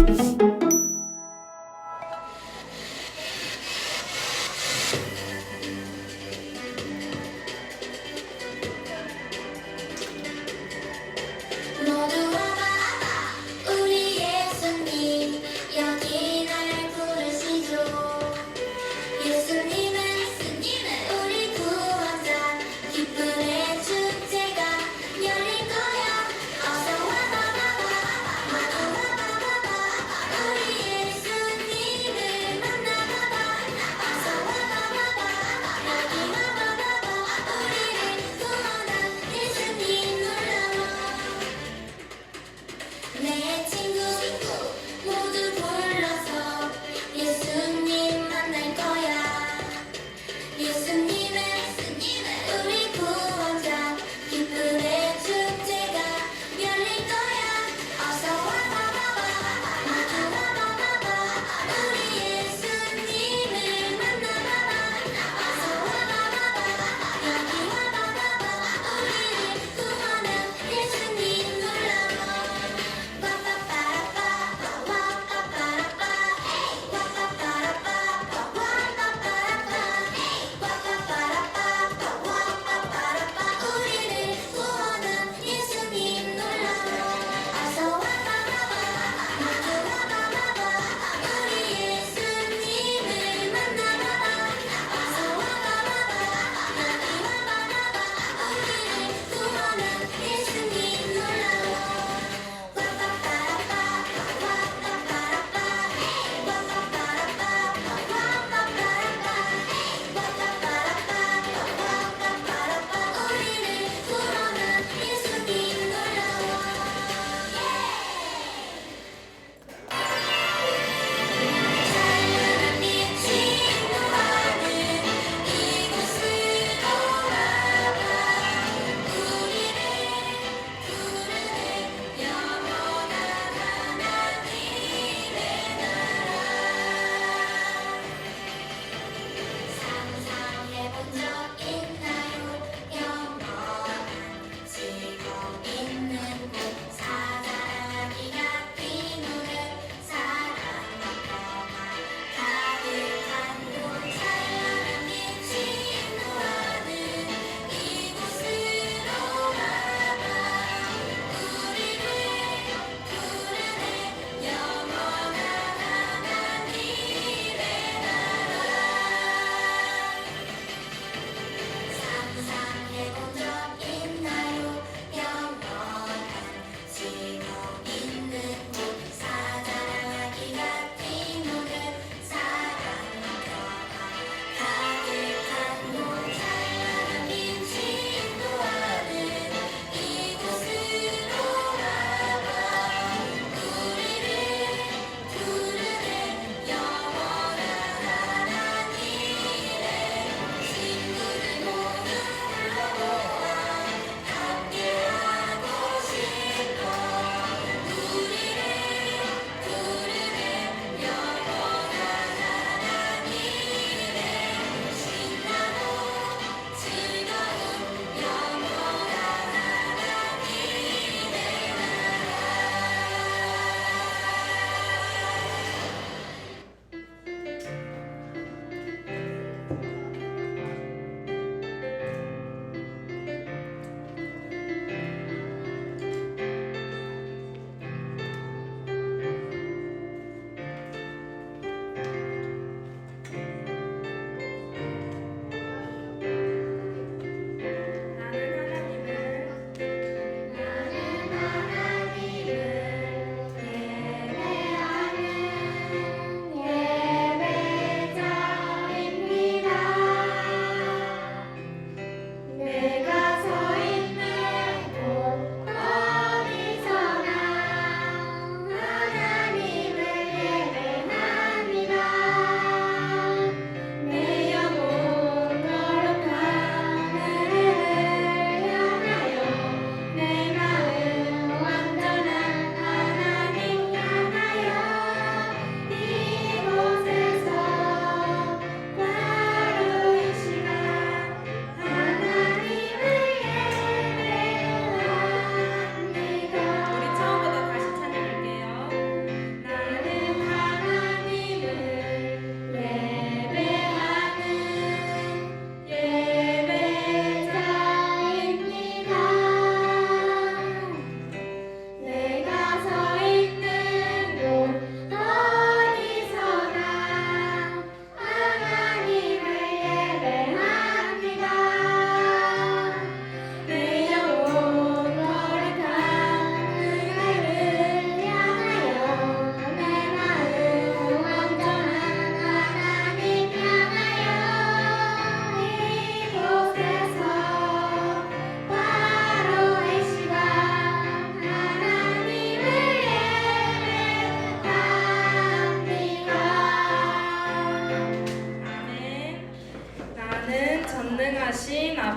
모두 와봐 우리 예수님 여기 날 부르시죠. 예수님은 우리 구원자 기쁨의 축제가 열릴 거야. 어서 와봐 모두 와봐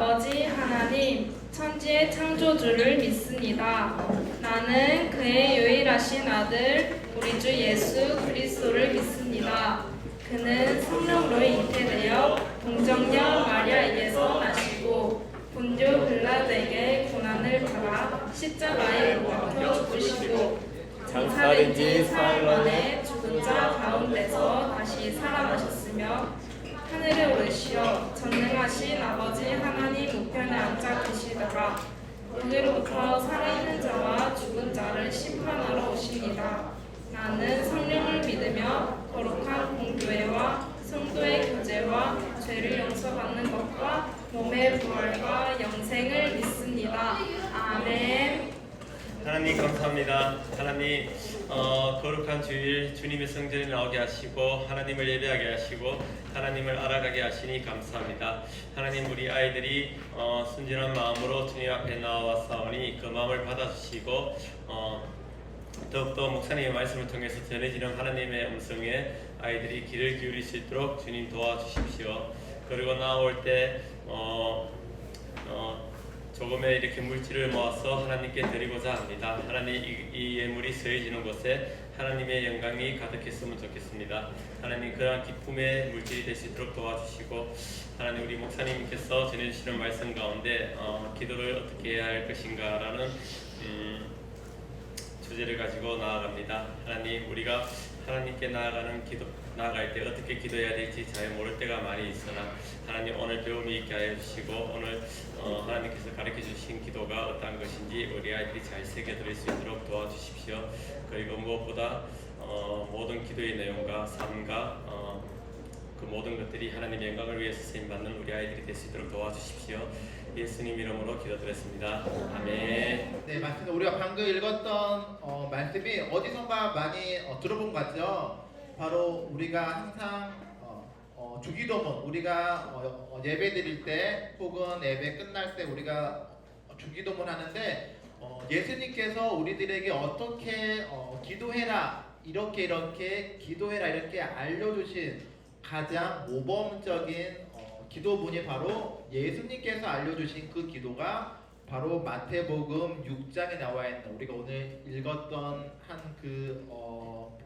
아버지 하나님, 천지의 창조주를 믿습니다. 나는 그의 유일하신 아들, 우리 주 예수 그리스도를 믿습니다. 그는 성령으로 잉태되어 동정녀 마리아에게서 나시고 본디오 빌라도에게 고난을 받아 십자가에 못 박혀 죽으시고 장사된 지 사흘 만에 죽은 자 가운데서 다시 살아나셨으며 하늘에 오르시어 전능하신 아버지 하나님 우편에 앉아 계시다가 여기로부터 살아있는 자와 죽은 자를 심판하러 오십니다. 나는 성령을 믿으며 거룩한 공교회와 성도의 교제와 죄를 용서받는 것과 몸의 부활과 영생을 믿습니다. 아멘. 하나님 감사합니다. 하나님 거룩한 주일 주님의 성전에 나오게 하시고 하나님을 예배하게 하시고 하나님을 알아가게 하시니 감사합니다. 하나님 우리 아이들이 순진한 마음으로 주님 앞에 나와사오니 그 마음을 받아주시고 더욱더 목사님의 말씀을 통해서 전해지는 하나님의 음성에 아이들이 귀를 기울일 수 있도록 주님 도와주십시오. 그리고 나올 때 조금의 이렇게 물질을 모아서 하나님께 드리고자 합니다. 하나님 이 예물이 서해지는 곳에 하나님의 영광이 가득했으면 좋겠습니다. 하나님 그러한 기쁨의 물질이 될 수 있도록 도와주시고 하나님 우리 목사님께서 전해주시는 말씀 가운데 기도를 어떻게 해야 할 것인가라는 주제를 가지고 나아갑니다. 하나님 우리가 하나님께 나아갈 때 어떻게 기도해야 될지 잘 모를 때가 많이 있으나 하나님 오늘 배움이 있게 하여 주시고 오늘 하나님께서 가르쳐 주신 기도가 어떠한 것인지 우리 아이들이 잘 새겨들을 수 있도록 도와주십시오. 그리고 무엇보다 모든 기도의 내용과 삶과 그 모든 것들이 하나님의 영광을 위해서 쓰임받는 우리 아이들이 될 수 있도록 도와주십시오. 예수님 이름으로 기도드렸습니다. 아멘. 네, 맞습니다. 우리가 방금 읽었던 말씀이 어디선가 많이 들어본 것 같죠? 바로 우리가 항상 주기도문, 우리가 예배 드릴 때 혹은 예배 끝날 때 우리가 주기도문 하는데 예수님께서 우리들에게 어떻게 기도해라 이렇게 기도해라 이렇게 알려주신 가장 모범적인 기도문이 바로 예수님께서 알려주신 그 기도가 바로 마태복음 6장에 나와 있는 우리가 오늘 읽었던 한 그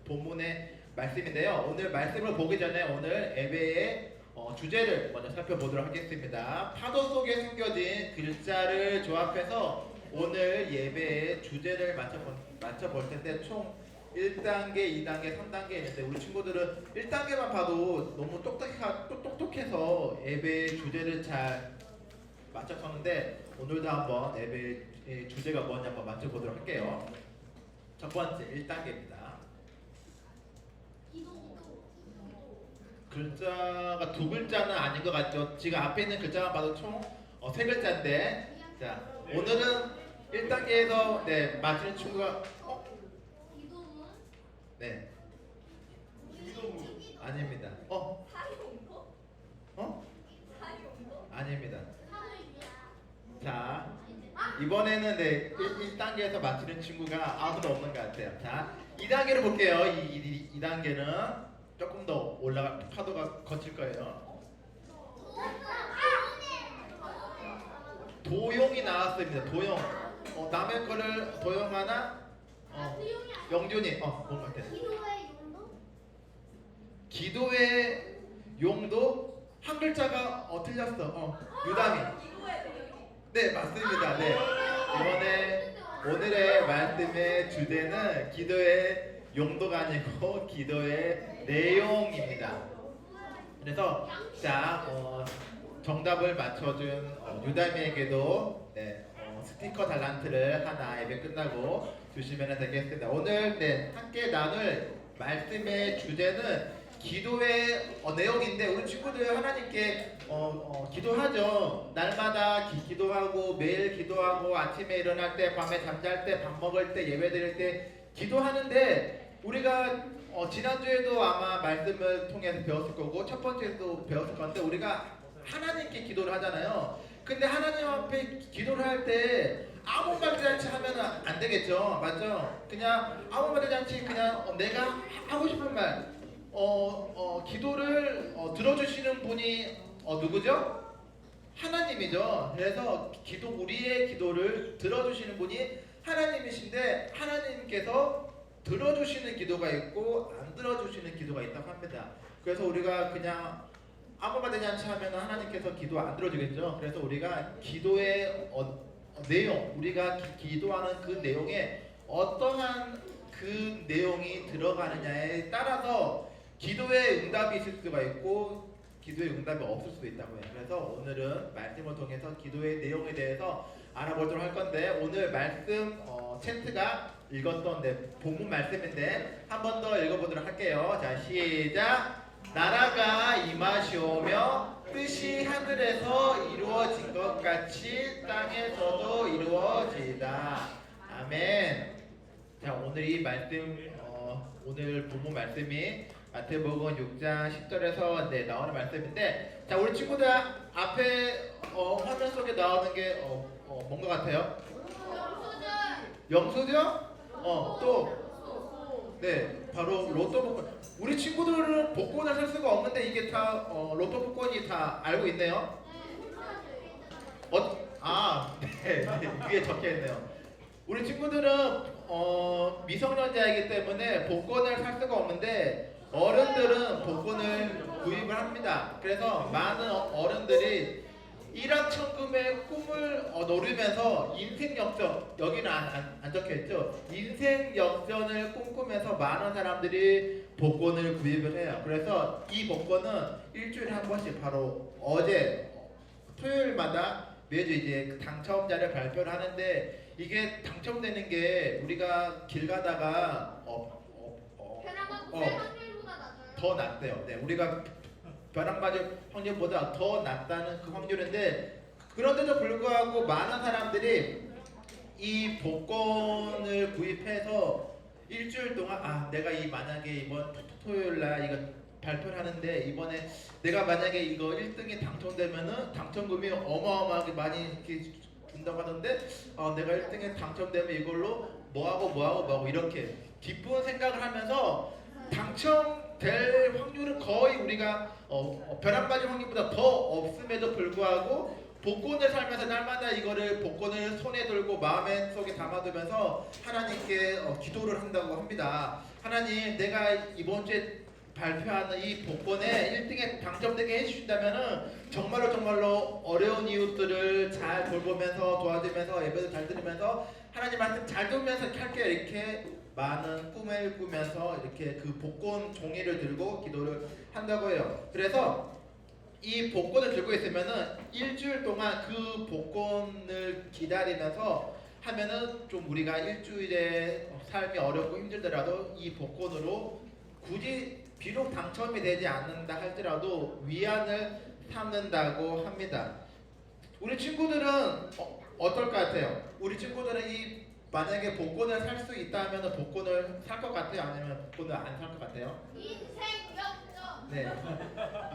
본문의 말씀인데요. 오늘 말씀을 보기 전에 오늘 예배의 주제를 먼저 살펴보도록 하겠습니다. 파도 속에 숨겨진 글자를 조합해서 오늘 예배의 주제를 맞춰볼 텐데 총 1단계, 2단계, 3단계 있는데 우리 친구들은 1단계만 봐도 너무 똑똑해서 예배의 주제를 잘 맞춰서는데 오늘도 한번 예배의 주제가 뭔지 한번 맞춰보도록 할게요. 첫 번째 1단계입니다. 글자가 두 글자는 아닌 것 같죠? 지금 앞에 있는 글자만 봐도 총 세 글자인데 자 오늘은 1단계에서 맞히는 친구가 네. 아닙니다. 아닙니다. 자, 이번에는 1단계에서 맞히는 친구가 아무도 없는 것 같아요. 자, 2단계를 볼게요. 2단계는 조금 더 파도가 거칠 거예요. 도용이 나왔습니다. 도용. 남의 거를 도용하나? 영준이. 뭔 같아? 기도의 용도 한 글자가 틀렸어. 유담이. 네, 맞습니다. 네. 이번에 오늘의 말씀의 주제는 기도의 용도가 아니고 기도의 내용입니다. 그래서 정답을 맞춰준 유담이에게도 스티커 달란트를 하나 예배 끝나고 주시면 되겠습니다. 오늘 함께 나눌 말씀의 주제는 기도의 내용인데 우리 친구들 하나님께 기도하죠. 날마다 기도하고 매일 기도하고 아침에 일어날 때 밤에 잠잘 때 밥 먹을 때 예배 드릴 때 기도하는데 우리가 지난주에도 아마 말씀을 통해서 배웠을 거고 첫 번째도 배웠을 건데 우리가 하나님께 기도를 하잖아요. 근데 하나님 앞에 기도를 할 때 아무 말도 않지 하면 안 되겠죠. 맞죠? 그냥 아무 말도 않지 그냥 내가 하고 싶은 말 기도를 들어주시는 분이 누구죠? 하나님이죠. 그래서 우리의 기도를 들어주시는 분이 하나님이신데 하나님께서 들어주시는 기도가 있고 안 들어주시는 기도가 있다고 합니다. 그래서 우리가 그냥 아무가 되지 않지 하면 하나님께서 기도 안 들어주겠죠. 그래서 우리가 기도의 내용, 우리가 기도하는 그 내용에 어떠한 그 내용이 들어가느냐에 따라서 기도의 응답이 있을 수가 있고 기도의 응답이 없을 수도 있다고 해요. 그래서 오늘은 말씀을 통해서 기도의 내용에 대해서 알아보도록 할 건데 오늘 말씀 채트가 읽었던 본문 말씀인데 한 번 더 읽어보도록 할게요. 자, 시작. 나라가 임하시오며 뜻이 하늘에서 이루어진 것 같이 땅에서도 이루어지다. 아멘. 자, 오늘 이 말씀 오늘 본문 말씀이 마태복음 6장 10절에서 나오는 말씀인데, 자, 우리 친구들 앞에 화면 속에 나오는 게 뭔 것 같아요? 영수증? 또 바로 로또 복권. 우리 친구들은 복권을 살 수가 없는데 이게 다 로또 복권이 다 알고 있네요. 네, 위에 적혀 있네요. 우리 친구들은 미성년자이기 때문에 복권을 살 수가 없는데 어른들은 복권을 구입을 합니다. 그래서 많은 어른들이 일확천금의 꿈을 노리면서 인생 역전, 여기는 안 적혀있죠. 인생 역전을 꿈꾸면서 많은 사람들이 복권을 구입을 해요. 그래서 이 복권은 일주일에 한 번씩 바로 어제 토요일마다 매주 이제 당첨자를 발표를 하는데, 이게 당첨되는 게 우리가 길 가다가 더 낮대요. 네, 우리가 벼락 맞을 확률보다 더 낮다는 그 확률인데, 그런데도 불구하고 많은 사람들이 이 복권을 구입해서 일주일 동안 내가 만약에 이번 토요일날 이거 발표를 하는데 이번에 내가 만약에 이거 1등에 당첨되면은 당첨금이 어마어마하게 많이 이렇게 준다고 하던데 내가 1등에 당첨되면 이걸로 뭐하고 이렇게 기쁜 생각을 하면서 당첨될 확률은 거의 우리가 벼락 맞을 확률보다 더 없음에도 불구하고 복권을 살면서 날마다 이거를 복권을 손에 들고 마음에 속에 담아두면서 하나님께 기도를 한다고 합니다. 하나님, 내가 이번 주에 발표하는 이 복권에 1등에 당첨되게 해주신다면은 정말로 어려운 이웃들을 잘 돌보면서 도와주면서 예배도 잘 들으면서 하나님 말씀 잘 들으면서 할게요. 이렇게 많은 꿈을 꾸면서 이렇게 그 복권 종이를 들고 기도를 한다고 해요. 그래서 이 복권을 들고 있으면은 일주일 동안 그 복권을 기다리면서 하면은 좀 우리가 일주일에 삶이 어렵고 힘들더라도 이 복권으로 굳이 비록 당첨이 되지 않는다 할지라도 위안을 삼는다고 합니다. 우리 친구들은 어떨 것 같아요? 우리 친구들은 만약에 복권을 살 수 있다면 복권을 살 것 같아요? 아니면 복권을 안 살 것 같아요? 인생 역전. 네,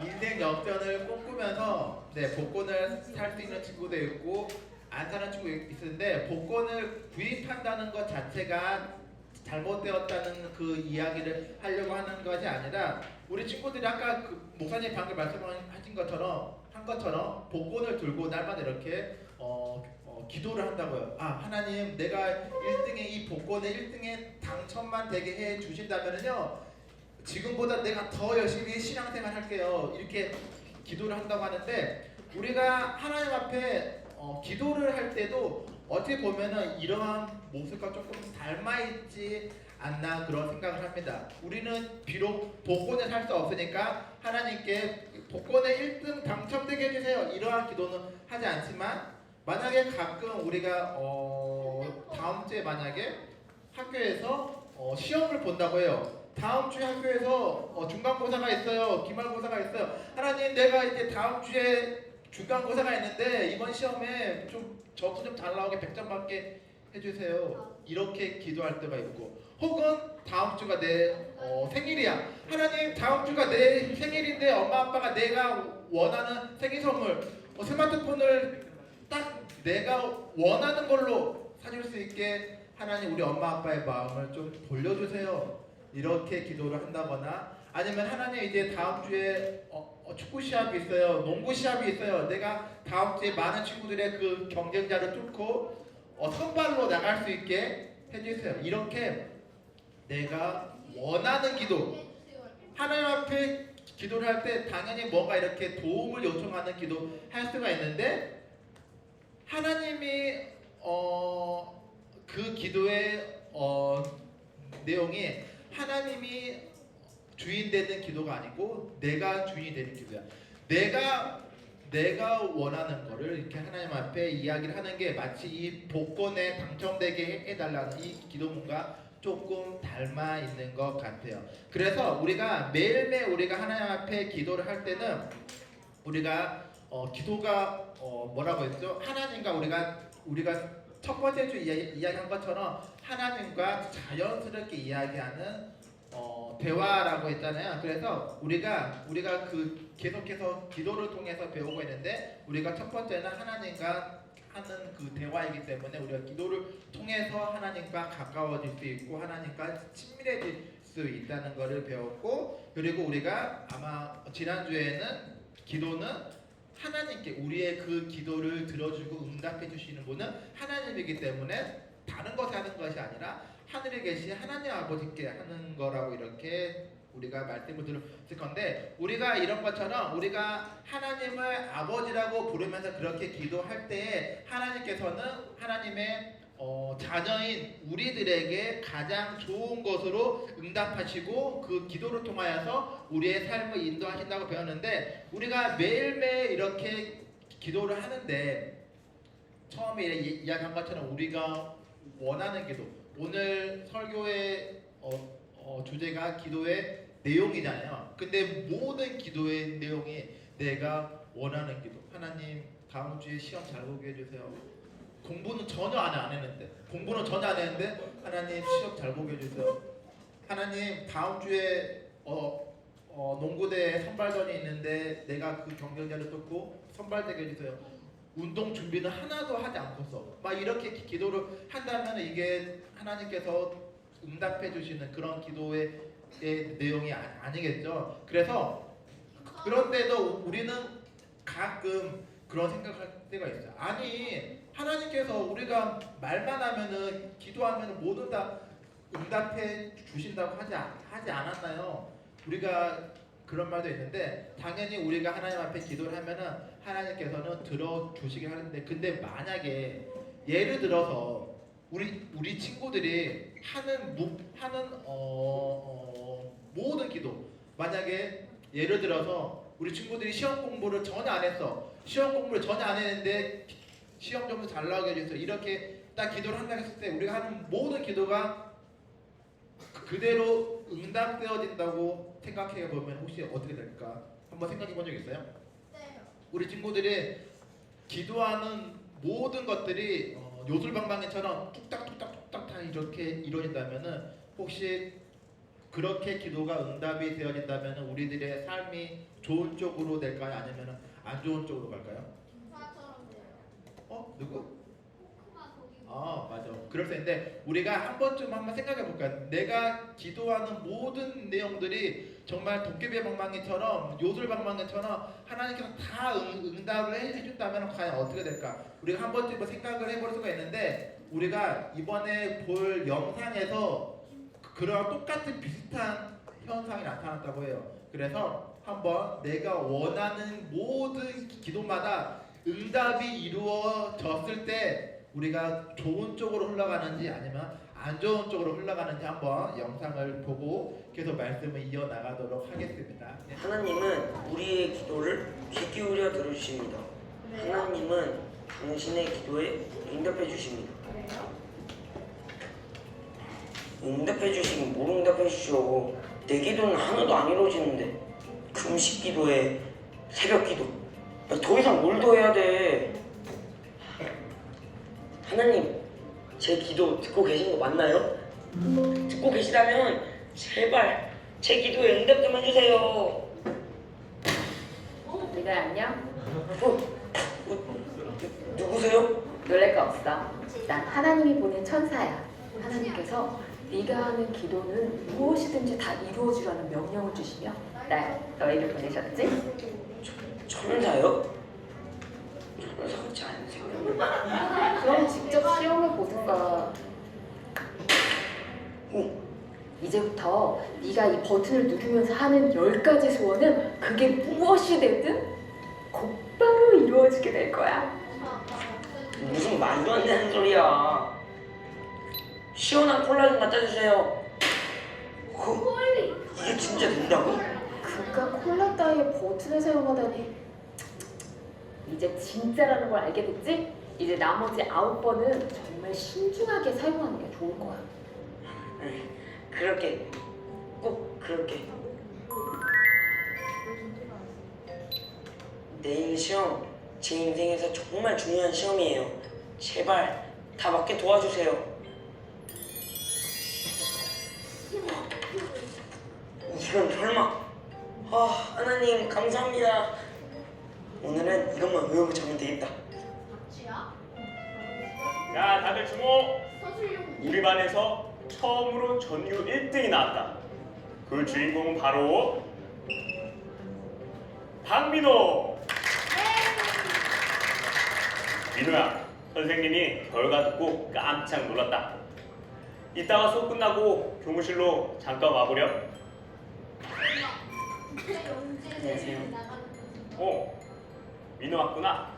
인생 역전을 꿈꾸면서 복권을 살 수 있는 친구도 있고 안 사는 친구도 있는데, 복권을 구입한다는 것 자체가 잘못되었다는 그 이야기를 하려고 하는 것이 아니라, 우리 친구들이 아까 그 목사님 방금 말씀하신 것처럼 복권을 들고 날마다 이렇게 기도를 한다고요. 하나님, 내가 1등에 이 복권에 1등에 당첨만 되게 해 주신다면은요, 지금보다 내가 더 열심히 신앙생활 할게요. 이렇게 기도를 한다고 하는데, 우리가 하나님 앞에 기도를 할 때도 어떻게 보면은 이러한 모습과 조금 닮아있지 않나 그런 생각을 합니다. 우리는 비록 복권을 살 수 없으니까 하나님께 복권에 1등 당첨되게 해주세요, 이러한 기도는 하지 않지만, 만약에 가끔 우리가 다음 주에 만약에 학교에서 시험을 본다고 해요. 다음 주에 학교에서 중간고사가 있어요, 기말고사가 있어요. 하나님, 내가 이제 다음 주에 중간고사가 있는데 이번 시험에 좀 점수 좀 잘 나오게 100점 받게 해주세요. 이렇게 기도할 때가 있고, 혹은 다음 주가 내 생일이야. 하나님, 다음 주가 내 생일인데 엄마 아빠가 내가 원하는 생일 선물 스마트폰을 딱 내가 원하는 걸로 사줄 수 있게 하나님, 우리 엄마 아빠의 마음을 좀 돌려주세요. 이렇게 기도를 한다거나 아니면 하나님 이제 다음 주에 축구 시합이 있어요. 농구 시합이 있어요. 내가 다음 주에 많은 친구들의 그 경쟁자를 뚫고 선발로 나갈 수 있게 해주세요. 이렇게 내가 원하는 기도, 하나님 앞에 기도를 할 때 당연히 뭔가 이렇게 도움을 요청하는 기도 할 수가 있는데 하나님이 그 기도의 내용이 하나님이 주인 되는 기도가 아니고 내가 주인이 되는 기도야. 내가 원하는 거를 이렇게 하나님 앞에 이야기를 하는 게 마치 이 복권에 당첨되게 해달라는 이 기도문과 조금 닮아 있는 것 같아요. 그래서 우리가 매일매일 우리가 하나님 앞에 기도를 할 때는 우리가 기도가 뭐라고 했죠? 하나님과 우리가 첫 번째 주 이야기한 것처럼 하나님과 자연스럽게 이야기하는 대화라고 했잖아요. 그래서 우리가 그 계속해서 기도를 통해서 배우고 있는데 우리가 첫 번째는 하나님과 하는 그 대화이기 때문에 우리가 기도를 통해서 하나님과 가까워질 수 있고 하나님과 친밀해질 수 있다는 것을 배웠고, 그리고 우리가 아마 지난주에는 기도는 하나님께 우리의 그 기도를 들어주고 응답해 주시는 분은 하나님이기 때문에 다른 것에 하는 것이 아니라 하늘에 계신 하나님 아버지께 하는 거라고 이렇게 우리가 말씀을 들었을 건데, 우리가 이런 것처럼 우리가 하나님을 아버지라고 부르면서 그렇게 기도할 때 하나님께서는 하나님의 자녀인 우리들에게 가장 좋은 것으로 응답하시고 그 기도를 통하여서 우리의 삶을 인도하신다고 배웠는데, 우리가 매일매일 이렇게 기도를 하는데 처음에 이야기한 것처럼 우리가 원하는 기도, 오늘 설교의 주제가 기도의 내용이잖아요. 근데 모든 기도의 내용이 내가 원하는 기도. 하나님 다음 주에 시험 잘 보게 해주세요. 공부는 전혀 안 했는데 하나님 시험 잘 보게 해주세요. 하나님 다음 주에 농구대 선발전이 있는데 내가 그 경쟁자를 뚫고 선발되게 해주세요. 운동 준비는 하나도 하지 않고서 막 이렇게 기도를 한다면 이게 하나님께서 응답해 주시는 그런 기도의 내용이 아니겠죠. 그래서 그런데도 우리는 가끔 그런 생각할 때가 있어요. 아니 하나님께서 우리가 말만 하면은 기도하면은 모두 다 응답해 주신다고 하지 않았나요? 우리가 그런 말도 있는데 당연히 우리가 하나님 앞에 기도를 하면은 하나님께서는 들어주시긴 하는데, 근데 만약에 예를 들어서 우리 친구들이 하는 모든 기도, 만약에 예를 들어서 우리 친구들이 시험 공부를 전혀 안 했는데 시험 점수 잘 나오게 해주세요. 이렇게 딱 기도를 한다고 했을 때 우리가 하는 모든 기도가 그대로 응답되어진다고 생각해 보면 혹시 어떻게 될까? 한번 생각해 본 적 있어요? 네. 우리 친구들이 기도하는 모든 것들이 요술방망이처럼 뚝딱뚝딱뚝딱 다 이렇게 이루어진다면은 혹시 그렇게 기도가 응답이 되어진다면은 우리들의 삶이 좋은 쪽으로 될까요? 아니면 안 좋은 쪽으로 갈까요? 김사처럼 돼요. 누구? 코크마 거기. 맞아. 그럴 수 있는데 우리가 한 번쯤 한번 생각해 볼까요? 내가 기도하는 모든 내용들이 정말 도깨비 방망이처럼 요술 방망이처럼 하나님께서 다 응답을 해준다면 과연 어떻게 될까? 우리가 한 번쯤 생각을 해볼 수가 있는데, 우리가 이번에 볼 영상에서 그런 똑같은 비슷한 현상이 나타났다고 해요. 그래서 한번 내가 원하는 모든 기도마다 응답이 이루어졌을 때 우리가 좋은 쪽으로 흘러가는지 아니면 안 좋은 쪽으로 흘러가는지 한번 영상을 보고 계속 말씀을 이어나가도록 하겠습니다. 네. 하나님은 우리의 기도를 귀 기울여 들어주십니다. 하나님은 당신의 기도에 응답해 주십니다. 응답해 주시긴 뭘 응답해 주시오. 내 기도는 하나도 안 이루어지는데. 금식 기도에 새벽 기도, 더 이상 뭘 더 해야 돼? 하나님, 제 기도 듣고 계신 거 맞나요? 듣고 계시다면 제발 제 기도에 응답 좀 해주세요. 리가 안녕? 누구세요? 놀랄 거 없어. 난 하나님이 보낸 천사야. 하나님께서 네가 하는 기도는 무엇이든지 다 이루어주라는 명령을 주시며 날 너희를 보내셨지? 천사요? 천사 같지 않으세요? 그럼 직접 시험해 보든가. 오, 이제부터 네가 이 버튼을 누르면서 하는 10가지 소원은 그게 무엇이 되든 곧바로 이루어지게 될 거야. 무슨 말도 안 되는 소리야. 시원한 콜라 좀 갖다 주세요. 이게 진짜 된다고? 그깟 콜라 따위의 버튼을 사용하다니. 이제 진짜라는 걸 알게 됐지? 이제 나머지 9번은 정말 신중하게 사용하는 게 좋을 거야. 그렇게 꼭 그렇게. 내일 시험 제 인생에서 정말 중요한 시험이에요. 제발 다 맞게 도와주세요. 이건 설마. 하나님 감사합니다. 오늘은 이것만 외우고 자면 되겠다. 같이야? 자, 다들 주목. 서술용 우리 반에서 처음으로 전교 1등이 나왔다. 그 주인공은 바로 박민호. 민호야, 선생님이 결과 듣고 깜짝 놀랐다. 이따가 수업 끝나고 교무실로 잠깐 와보렴. 안녕하세요. 민호 왔구나.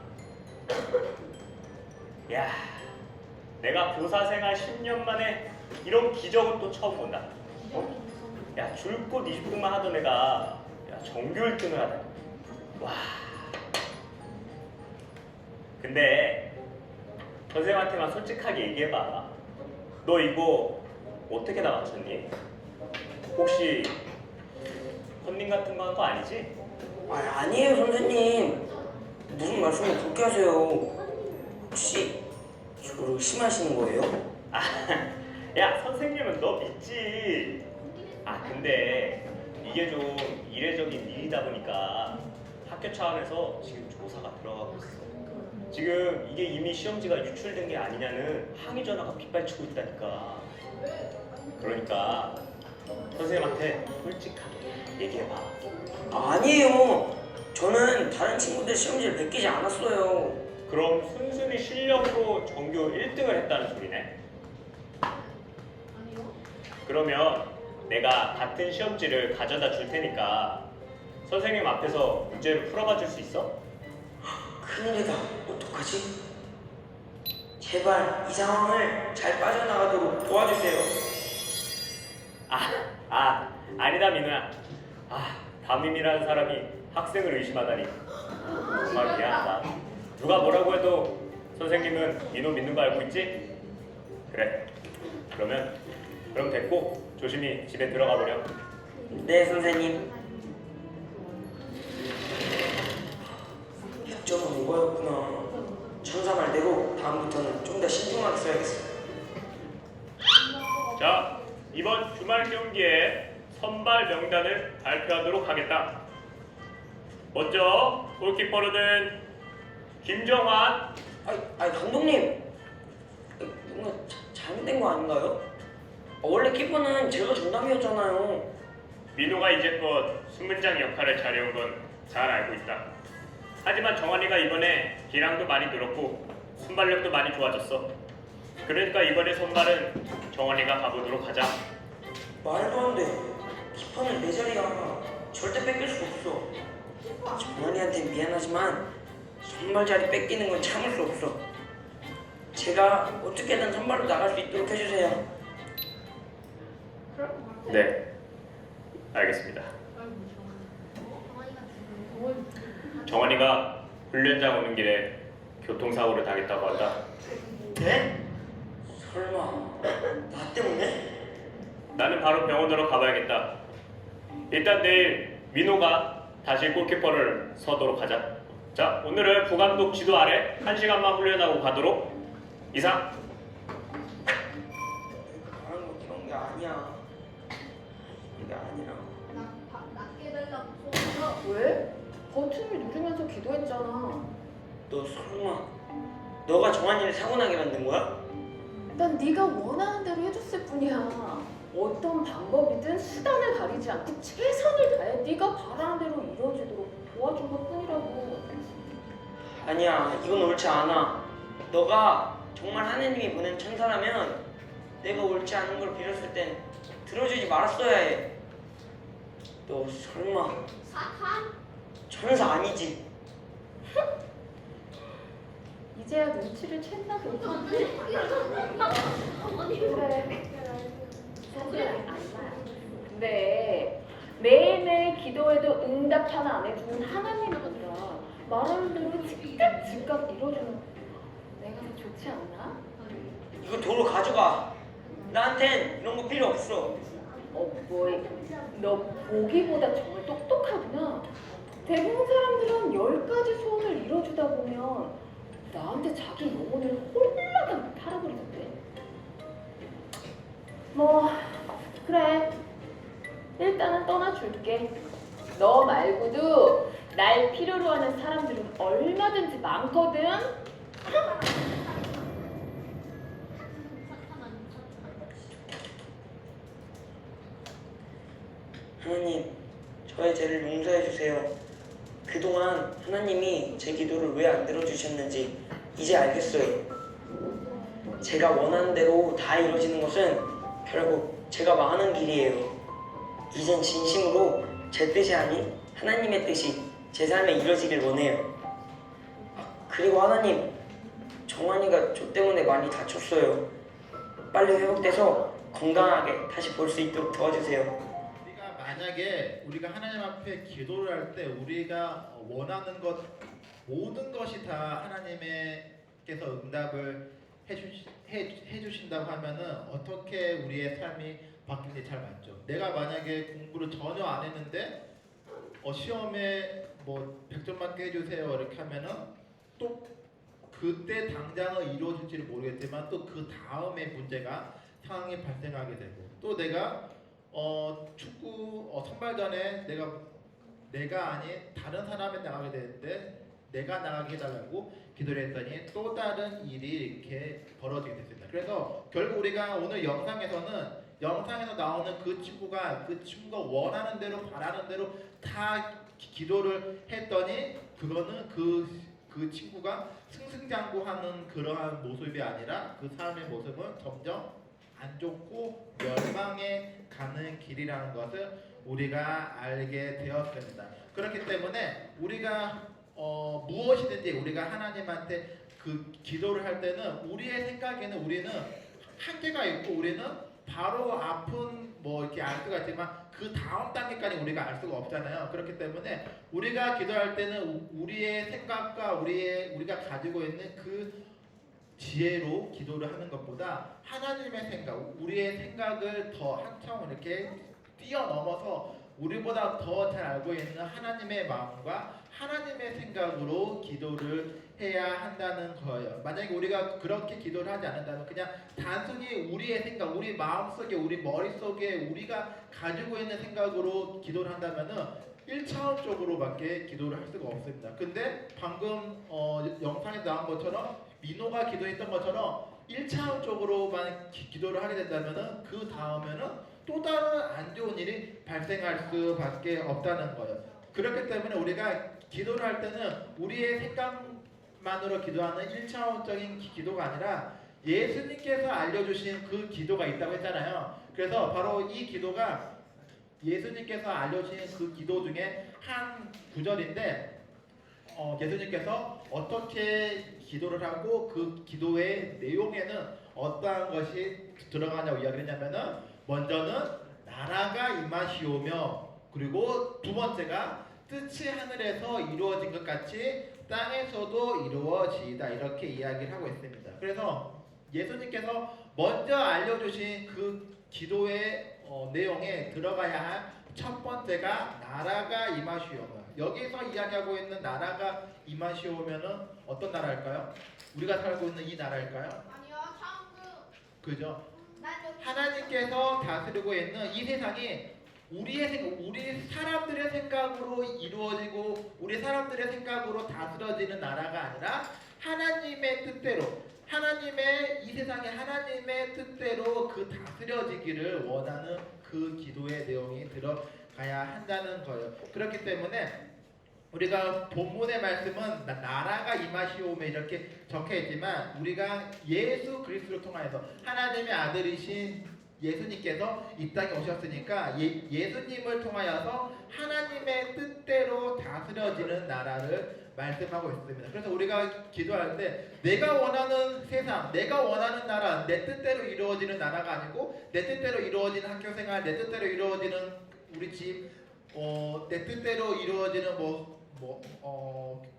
야, 내가 교사 생활 10년 만에 이런 기적은 또 처음 본다. 야, 줄곧 20분만 하던 애가 전교 1등을 하다니. 와. 근데 선생님한테만 솔직하게 얘기해봐. 너 이거 어떻게 다 맞췄니? 혹시 컨닝 같은 거 한 거 아니지? 아니에요 선생님. 무슨 말씀을 그렇게 하세요? 혹시 저를 의심하시는 거예요? 야, 선생님은 너 믿지. 근데 이게 좀 이례적인 일이다 보니까 학교 차원에서 지금 조사가 들어가고 있어. 지금 이게 이미 시험지가 유출된 게 아니냐는 항의 전화가 빗발치고 있다니까. 그러니까 선생님한테 솔직하게 얘기해봐. 아니에요. 저는 다른 친구들 시험지를 베끼지 않았어요. 그럼 순순히 실력으로 전교 1등을 했다는 소리네? 아니요. 그러면 내가 같은 시험지를 가져다 줄 테니까 선생님 앞에서 문제를 풀어봐 줄 수 있어? 큰일이다. 어떡하지? 제발 이 상황을 잘 빠져나가도록 도와주세요. 아니다 민우야. 담임이라는 사람이 학생을 의심하다니 정말 미안하다. 누가 뭐라고 해도 선생님은 민우 믿는 거 알고 있지? 그래. 그럼 됐고 조심히 집에 들어가 보렴. 네 선생님. 100점은 이거였구나. 천사 말대로 다음부터는 좀 더 신중하게 써야겠어. 자, 이번 주말 경기에 선발 명단을 발표하도록 하겠다. 먼저 골키퍼로는 김정환. 감독님. 뭔가 잘못된 거 아닌가요? 원래 키퍼는 제가 정답이었잖아요. 민호가 이제껏 순문장 역할을 잘해온 건 잘 알고 있다. 하지만 정환이가 이번에 기량도 많이 늘었고 순발력도 많이 좋아졌어. 그러니까 이번에 선발은 정환이가 가보도록 하자. 말도 안 돼. 키퍼는 내 자리야. 절대 뺏길 수 없어. 정환이한테 미안하지만 선발 자리 뺏기는 건 참을 수 없어. 제가 어떻게든 선발로 나갈 수 있도록 해주세요. 네, 알겠습니다. 정환이가 훈련장 오는 길에 교통사고를 당했다고 한다. 네? 설마 나 때문에? 나는 바로 병원으로 가봐야겠다. 일단 내일 민호가 다시 골키퍼를 서도록 하자. 자, 오늘은 부감독 지도 아래 1시간만 훈련하고 가도록. 이상. 하는 거 그런 게 아니야. 이게 아니라. 낫게 달라고 소리요. 왜? 버튼을 누르면서 기도했잖아. 너 설마 너가 정환이를 사고 나게 만든 거야? 난 네가 원하는 대로 해줬을 뿐이야. 어떤 방법이든 수단을 가리지 않고 최선을 다해 네가 바라는 대로 이루어지도록 도와준 것뿐이라고. 아니야, 이건 옳지 않아. 너가 정말 하느님이 보낸 천사라면 내가 옳지 않은 걸 빌었을 땐 들어주지 말았어야 해. 너 설마 사탄? 천사 아니지? 이제야 눈치를 챘나 보다. 어머니. 그래. 사실 안 봐. 근데 매일매일 기도해도 응답 하나 안 해주는 하나님보다 말하는 대로 즉각 이루어주는 내가 더 좋지 않나? 이거 도로 가져가. 나한텐 이런 거 필요 없어. 너 보기보다 정말 똑똑하구나. 대부분 사람들은 10가지 소원을 이뤄주다 보면 나한테 자기 영혼을 홀라당 팔아버리던데. 뭐 그래, 일단은 떠나줄게. 너 말고도 날 필요로 하는 사람들은 얼마든지 많거든. 하나님, 저의 죄를 용서해 주세요. 그동안 하나님이 제 기도를 왜 안 들어주셨는지 이제 알겠어요. 제가 원하는 대로 다 이루어지는 것은 결국 제가 망하는 길이에요. 이젠 진심으로 제 뜻이 아닌 하나님의 뜻이 제 삶에 이루어지길 원해요. 그리고 하나님, 정환이가 저 때문에 많이 다쳤어요. 빨리 회복돼서 건강하게 다시 볼 수 있도록 도와주세요. 만약에 우리가 하나님 앞에 기도를 할 때 우리가 원하는 것 모든 것이 다 하나님께서 응답을 해주신다고 하면은 어떻게 우리의 삶이 바뀌는지 잘 맞죠. 내가 만약에 공부를 전혀 안 했는데 시험에 뭐 100점 맞게 해주세요 이렇게 하면은 또 그때 당장은 이루어질지를 모르겠지만 또 그 다음에 문제가 상황이 발생하게 되고 또 내가 축구 선발전에 내가 아닌 다른 사람이 나가게 되는데 내가 나가게 해달라고 기도를 했더니 또 다른 일이 이렇게 벌어지게 됐습니다. 그래서 결국 우리가 오늘 영상에서 나오는 그 친구가 원하는 대로 바라는 대로 다 기도를 했더니 그거는 그 친구가 승승장구하는 그러한 모습이 아니라 그 사람의 모습은 점점 안 좋고 멸망에 가는 길이라는 것을 우리가 알게 되었습니다. 그렇기 때문에 우리가 무엇이든지 우리가 하나님한테 그 기도를 할 때는 우리의 생각에는 우리는 한계가 있고 우리는 바로 앞은 뭐 이렇게 알 수가 있지만 그 다음 단계까지 우리가 알 수가 없잖아요. 그렇기 때문에 우리가 기도할 때는 우리의 생각과 우리가 가지고 있는 그 지혜로 기도를 하는 것보다 하나님의 생각, 우리의 생각을 더 한참 이렇게 뛰어넘어서 우리보다 더 잘 알고 있는 하나님의 마음과 하나님의 생각으로 기도를 해야 한다는 거예요. 만약에 우리가 그렇게 기도를 하지 않는다면 그냥 단순히 우리의 생각, 우리 마음속에, 우리 머릿속에 우리가 가지고 있는 생각으로 기도를 한다면은 1차원적으로밖에 기도를 할 수가 없습니다. 근데 방금 영상에 나온 것처럼 민호가 기도했던 것처럼 1차원적으로만 기도를 하게 된다면은 그 다음에는 또 다른 안 좋은 일이 발생할 수밖에 없다는 거예요. 그렇기 때문에 우리가 기도를 할 때는 우리의 생각만으로 기도하는 1차원적인 기도가 아니라 예수님께서 알려주신 그 기도가 있다고 했잖아요. 그래서 바로 이 기도가 예수님께서 알려주신 그 기도 중에 한 구절인데 예수님께서 어떻게 기도를 하고 그 기도의 내용에는 어떠한 것이 들어가냐고 이야기를 했냐면은 먼저는 나라가 임하시오며 그리고 두 번째가 뜻이 하늘에서 이루어진 것 같이 땅에서도 이루어지이다 이렇게 이야기를 하고 있습니다. 그래서 예수님께서 먼저 알려주신 그 기도의 내용에 들어가야 할 첫 번째가 나라가 임하시오며 여기서 이야기하고 있는 나라가 임하시오면은 어떤 나라일까요? 우리가 살고 있는 이 나라일까요? 아니요, 천국. 그죠? 난 여기. 하나님께서 다스리고 있는 이 세상이 우리 사람들의 생각으로 이루어지고 우리 사람들의 생각으로 다스려지는 나라가 아니라 하나님의 뜻대로 하나님의 이 세상에 하나님의 뜻대로 그 다스려지기를 원하는 그 기도의 내용이 들어가야 한다는 거예요. 그렇기 때문에 우리가 본문의 말씀은 나라가 임하시오매 이렇게 적혀있지만 우리가 예수 그리스도를 통하여서 하나님의 아들이신 예수님께서 이 땅에 오셨으니까 예수님을 통하여서 하나님의 뜻대로 다스려지는 나라를 말씀하고 있습니다. 그래서 우리가 기도할 때 내가 원하는 세상, 내가 원하는 나라, 내 뜻대로 이루어지는 나라가 아니고 내 뜻대로 이루어지는 학교생활, 내 뜻대로 이루어지는 우리 집, 내 뜻대로 이루어지는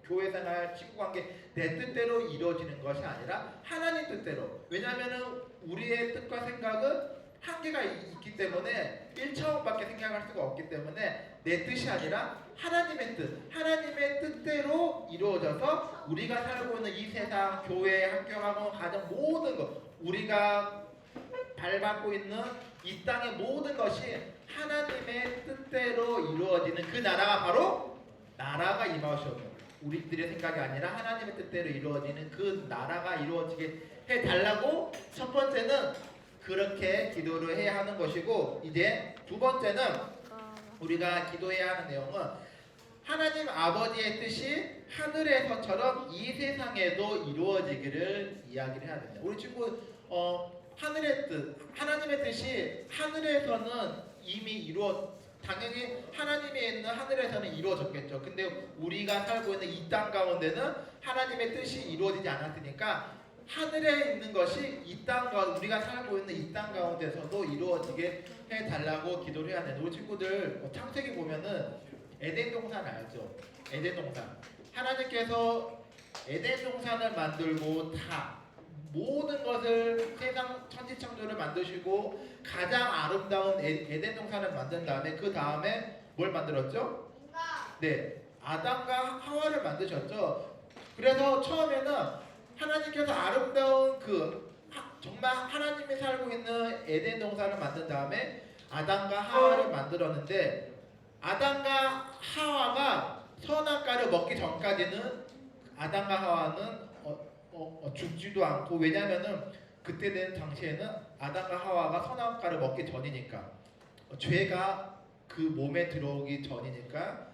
교회생활, 친구관계 내 뜻대로 이루어지는 것이 아니라 하나님 뜻대로. 왜냐하면 우리의 뜻과 생각은 한계가 있기 때문에 1차원밖에 생각할 수가 없기 때문에 내 뜻이 아니라 하나님의 뜻, 하나님의 뜻대로 이루어져서 우리가 살고 있는 이 세상, 교회, 학교, 학원, 가정 모든 것, 우리가 밟고 있는 이 땅의 모든 것이 하나님의 뜻대로 이루어지는 그 나라가 바로 나라가 임하시오며 우리들의 생각이 아니라 하나님의 뜻대로 이루어지는 그 나라가 이루어지게 해달라고 첫 번째는 그렇게 기도를 해야 하는 것이고, 이제 두 번째는 우리가 기도해야 하는 내용은 하나님 아버지의 뜻이 하늘에서처럼 이 세상에도 이루어지기를 이야기를 해야 됩니다. 우리 친구 하늘의 뜻, 하나님의 뜻이 하늘에서는 이미 당연히 하나님이 있는 하늘에서는 이루어졌겠죠. 근데 우리가 살고 있는 이 땅 가운데는 하나님의 뜻이 이루어지지 않았으니까 하늘에 있는 것이 이 땅과 우리가 살고 있는 이 땅 가운데서도 이루어지게 해달라고 기도를 해야 되는데, 우리 친구들 창세기 보면은 에덴 동산 알죠? 에덴 동산. 하나님께서 에덴 동산을 만들고 다 모든 것을 세상 천지창조를 만드시고 가장 아름다운 에덴 동산을 만든 다음에 그 다음에 뭘 만들었죠? 네, 아담과 하와를 만드셨죠. 그래서 처음에는 하나님께서 아름다운 정말 하나님이 살고 있는 에덴 동산을 만든 다음에 아담과 하와를 만들었는데, 아담과 하와가 선악과를 먹기 전까지는 아담과 하와는 죽지도 않고, 왜냐하면은 그때 당시에는 아담과 하와가 선악과를 먹기 전이니까 죄가 그 몸에 들어오기 전이니까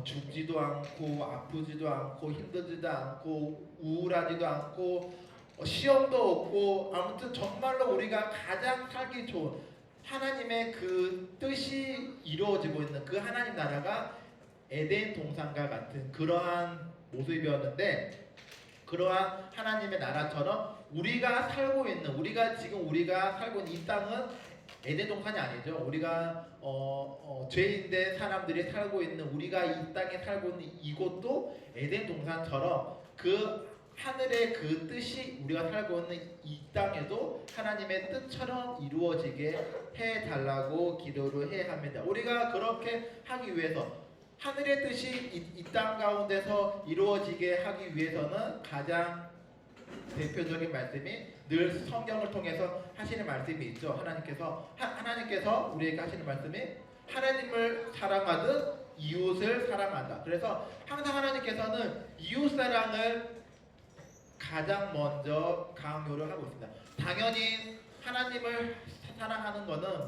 죽지도 않고 아프지도 않고 힘들지도 않고 우울하지도 않고 시험도 없고, 아무튼 정말로 우리가 가장 살기 좋은 하나님의 그 뜻이 이루어지고 있는 그 하나님 나라가 에덴 동산과 같은 그러한 모습이었는데, 그러한 하나님의 나라처럼 우리가 살고 있는 우리가 살고 있는 이 땅은 에덴 동산이 아니죠. 우리가 죄인된 사람들이 살고 있는 우리가 이 땅에 살고 있는 이곳도 에덴 동산처럼 그 하늘의 그 뜻이 우리가 살고 있는 이 땅에도 하나님의 뜻처럼 이루어지게 해달라고 기도를 해야 합니다. 우리가 그렇게 하기 위해서 하늘의 뜻이 이 땅 가운데서 이루어지게 하기 위해서는 가장 대표적인 말씀이 늘 성경을 통해서 하시는 말씀이 있죠. 하나님께서 우리에게 하시는 말씀이 하나님을 사랑하듯 이웃을 사랑한다. 그래서 항상 하나님께서는 이웃 사랑을 가장 먼저 강요를 하고 있습니다. 당연히 하나님을 사랑하는 것은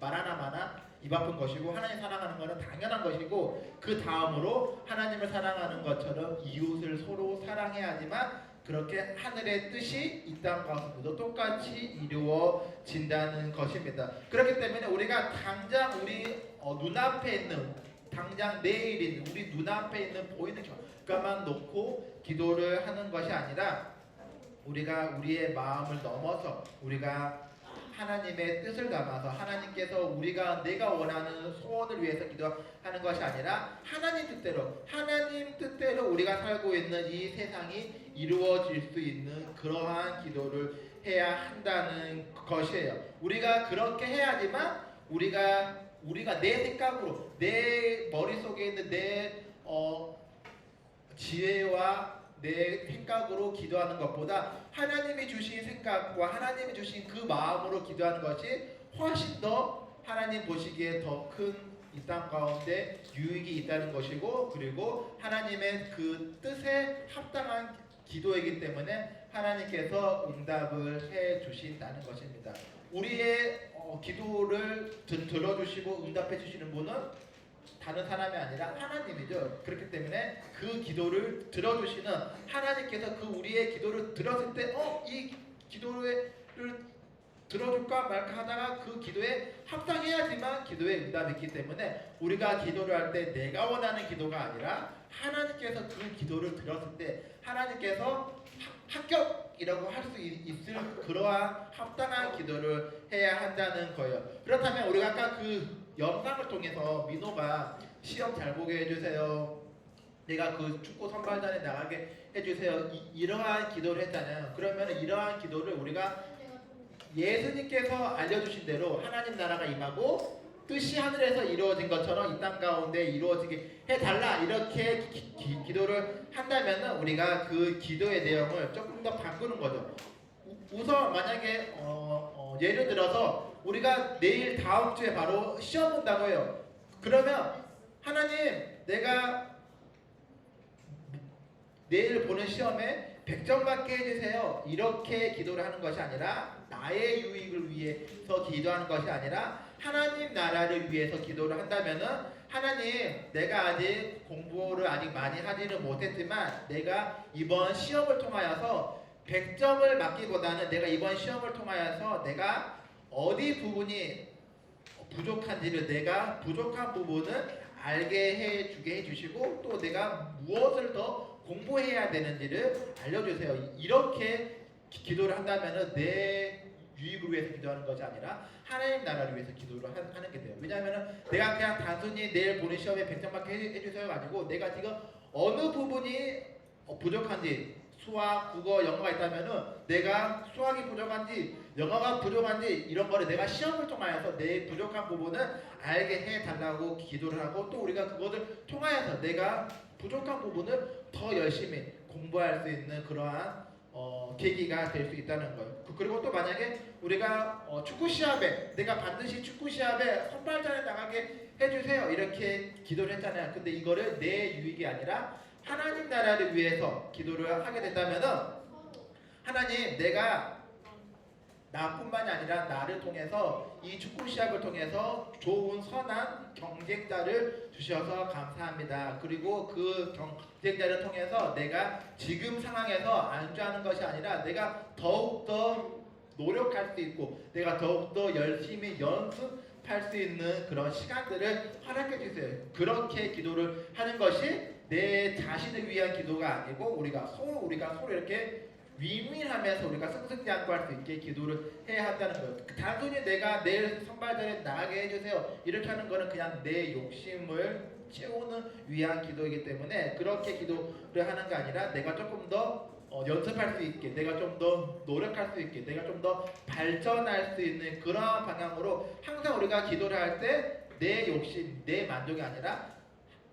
말 하나 마나 입 아픈 것이고, 하나님 사랑하는 것은 당연한 것이고, 그 다음으로 하나님을 사랑하는 것처럼 이웃을 서로 사랑해야지만 그렇게 하늘의 뜻이 이 땅 가운데도 똑같이 이루어진다는 것입니다. 그렇기 때문에 우리가 당장 우리 눈앞에 있는, 당장 내일인 우리 눈앞에 있는 보이는 결과만 놓고 기도를 하는 것이 아니라 우리가 우리의 마음을 넘어서 우리가 하나님의 뜻을 담아서 하나님께서 내가 원하는 소원을 위해서 기도하는 것이 아니라 하나님 뜻대로 우리가 살고 있는 이 세상이 이루어질 수 있는 그러한 기도를 해야 한다는 것이에요. 우리가 그렇게 해야지만 우리가 내 생각으로 내 머릿속에 있는 내 지혜와 내 생각으로 기도하는 것보다 하나님이 주신 생각과 하나님이 주신 그 마음으로 기도하는 것이 훨씬 더 하나님 보시기에 더 큰 이 땅 가운데 유익이 있다는 것이고, 그리고 하나님의 그 뜻에 합당한 기도이기 때문에 하나님께서 응답을 해 주신다는 것입니다. 우리의 기도를 들어주시고 응답해 주시는 분은 다른 사람이 아니라 하나님이죠. 그렇기 때문에 그 기도를 들어주시는 하나님께서 그 우리의 기도를 들었을 때 이 기도를 들어줄까 말까 하다가 그 기도에 합당해야지만 기도에 응답이 있기 때문에 우리가 기도를 할 때 내가 원하는 기도가 아니라 하나님께서 그 기도를 들었을 때 하나님께서 합격이라고 할 수 있을 그러한 합당한 기도를 해야 한다는 거예요. 그렇다면 우리가 아까 그 영상을 통해서 민호가 시험 잘 보게 해주세요, 내가 그 축구 선발전에 나가게 해주세요, 이러한 기도를 했잖아요. 그러면 이러한 기도를 우리가 예수님께서 알려주신 대로 하나님 나라가 임하고 뜻이 하늘에서 이루어진 것처럼 이 땅 가운데 이루어지게 해달라 이렇게 기도를 한다면 우리가 그 기도의 내용을 조금 더 바꾸는 거죠. 우선 만약에 예를 들어서 우리가 내일 다음 주에 바로 시험 본다고 해요. 그러면 하나님 내가 내일 보는 시험에 100점 받게 해주세요 이렇게 기도를 하는 것이 아니라 나의 유익을 위해서 기도하는 것이 아니라 하나님 나라를 위해서 기도를 한다면은 하나님 내가 아직 공부를 아직 많이 하지는 못했지만 내가 이번 시험을 통하여서 100점을 맞기보다는 내가 이번 시험을 통하여서 내가 어디 부분이 부족한지를 내가 부족한 부분을 알게 해주게 해주시고 또 내가 무엇을 더 공부해야 되는지를 알려주세요. 이렇게 기도를 한다면 내 유익을 위해서 기도하는 것이 아니라 하나님 나라를 위해서 기도를 하는 게 돼요. 왜냐하면 내가 그냥 단순히 내일 보는 시험에 100점 받게 해주세요 가지고 내가 지금 어느 부분이 부족한지 수학, 국어, 영어가 있다면은 내가 수학이 부족한지 영어가 부족한지 이런 거를 내가 시험을 통하여서 내 부족한 부분을 알게 해달라고 기도를 하고 또 우리가 그것을 통하여서 내가 부족한 부분을 더 열심히 공부할 수 있는 그러한 계기가 될 수 있다는 거예요. 그리고 또 만약에 우리가 축구 시합에 내가 반드시 축구 시합에 선발전에 나가게 해주세요 이렇게 기도를 했잖아요. 근데 이거를 내 유익이 아니라 하나님 나라를 위해서 기도를 하게 된다면은 하나님 내가 나뿐만이 아니라 나를 통해서 이 축구 시합을 통해서 좋은 선한 경쟁자를 주셔서 감사합니다. 그리고 그 경쟁자를 통해서 내가 지금 상황에서 안주하는 것이 아니라 내가 더욱더 노력할 수 있고 내가 더욱더 열심히 연습할 수 있는 그런 시간들을 허락해 주세요. 그렇게 기도를 하는 것이 내 자신을 위한 기도가 아니고 우리가 서로 이렇게 윈윈하면서 우리가 승승장구 할 수 있게 기도를 해야 한다는 거예요. 단순히 내가 내일 선발전에 나가게 해주세요 이렇게 하는 거는 그냥 내 욕심을 채우는 위한 기도이기 때문에 그렇게 기도를 하는 게 아니라 내가 조금 더 연습할 수 있게 내가 좀 더 노력할 수 있게 내가 좀 더 발전할 수 있는 그러한 방향으로 항상 우리가 기도를 할 때 내 욕심, 내 만족이 아니라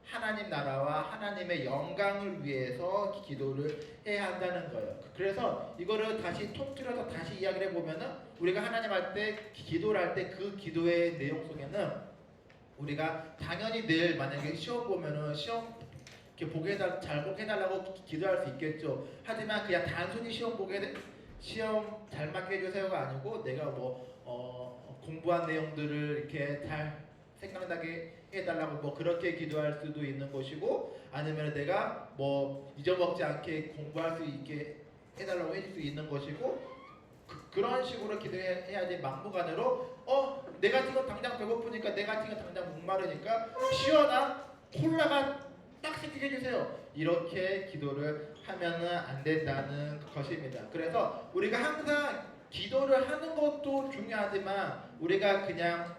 하나님 나라와 하나님의 영광을 위해서 기도를 해야 한다는 거예요. 그래서 이거를 다시 통틀어서 다시 이야기를 해보면은 우리가 하나님 할 때 기도를 할 때 그 기도의 내용 속에는 우리가 당연히 늘 만약에 시험 보면은 시험 이렇게 잘 보게 해달라고 기도할 수 있겠죠. 하지만 그냥 단순히 시험 잘 맞게 해주세요가 아니고 내가 공부한 내용들을 이렇게 잘 생각나게 해달라고 그렇게 기도할 수도 있는 것이고 아니면 내가 잊어먹지 않게 공부할 수 있게 해달라고 해줄 수 있는 것이고 그런 식으로 기도해야지 막무가내로 내가 지금 당장 배고프니까 내가 지금 당장 목마르니까 시원한 콜라가 딱 생기게 해주세요 이렇게 기도를 하면은 안 된다는 것입니다. 그래서 우리가 항상 기도를 하는 것도 중요하지만 우리가 그냥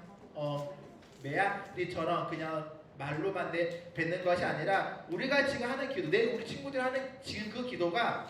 메아리처럼 그냥 말로만 뱉는 것이 아니라 우리가 지금 하는 기도, 우리 친구들 하는 지금 그 기도가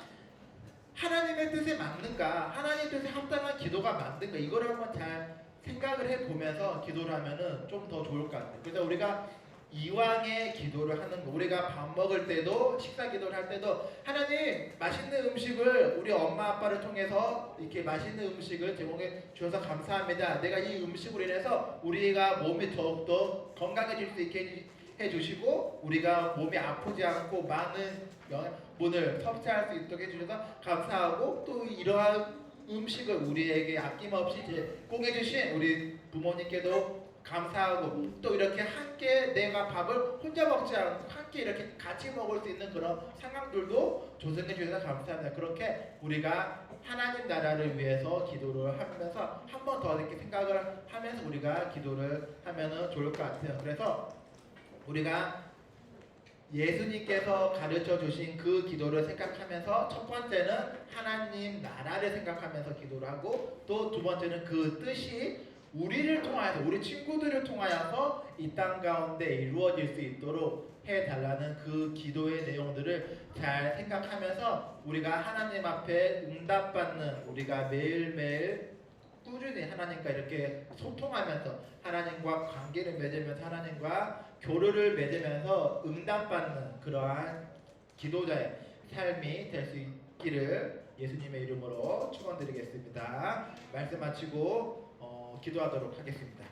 하나님의 뜻에 맞는가, 하나님의 뜻에 합당한 기도가 맞는가 이걸 한번 잘 생각을 해보면서 기도를 하면은 좀 더 좋을 것 같아요. 그래서 우리가 이왕에 기도를 하는 거, 우리가 밥 먹을 때도 식사 기도를 할 때도 하나님 맛있는 음식을 우리 엄마 아빠를 통해서 이렇게 맛있는 음식을 제공해 주셔서 감사합니다. 내가 이 음식으로 인해서 우리가 몸이 더욱더 건강해질 수 있게 해주시고 우리가 몸이 아프지 않고 많은 영양분을 섭취할 수 있도록 해주셔서 감사하고 또 이러한 음식을 우리에게 아낌없이 제공해주신 우리 부모님께도 감사하고 또 이렇게 함께 내가 밥을 혼자 먹지 않고 함께 이렇게 같이 먹을 수 있는 그런 상황들도 조성해 주셔서 감사합니다. 그렇게 우리가 하나님 나라를 위해서 기도를 하면서 한 번 더 이렇게 생각을 하면서 우리가 기도를 하면은 좋을 것 같아요. 그래서 우리가 예수님께서 가르쳐 주신 그 기도를 생각하면서 첫 번째는 하나님 나라를 생각하면서 기도를 하고 또 두 번째는 그 뜻이 우리를 통하여서 우리 친구들을 통하여서 이 땅 가운데 이루어질 수 있도록 해달라는 그 기도의 내용들을 잘 생각하면서 우리가 하나님 앞에 응답받는 우리가 매일매일 꾸준히 하나님과 이렇게 소통하면서 하나님과 관계를 맺으면서 하나님과 교류를 맺으면서 응답받는 그러한 기도자의 삶이 될 수 있기를 예수님의 이름으로 축원드리겠습니다. 말씀 마치고 기도하도록 하겠습니다.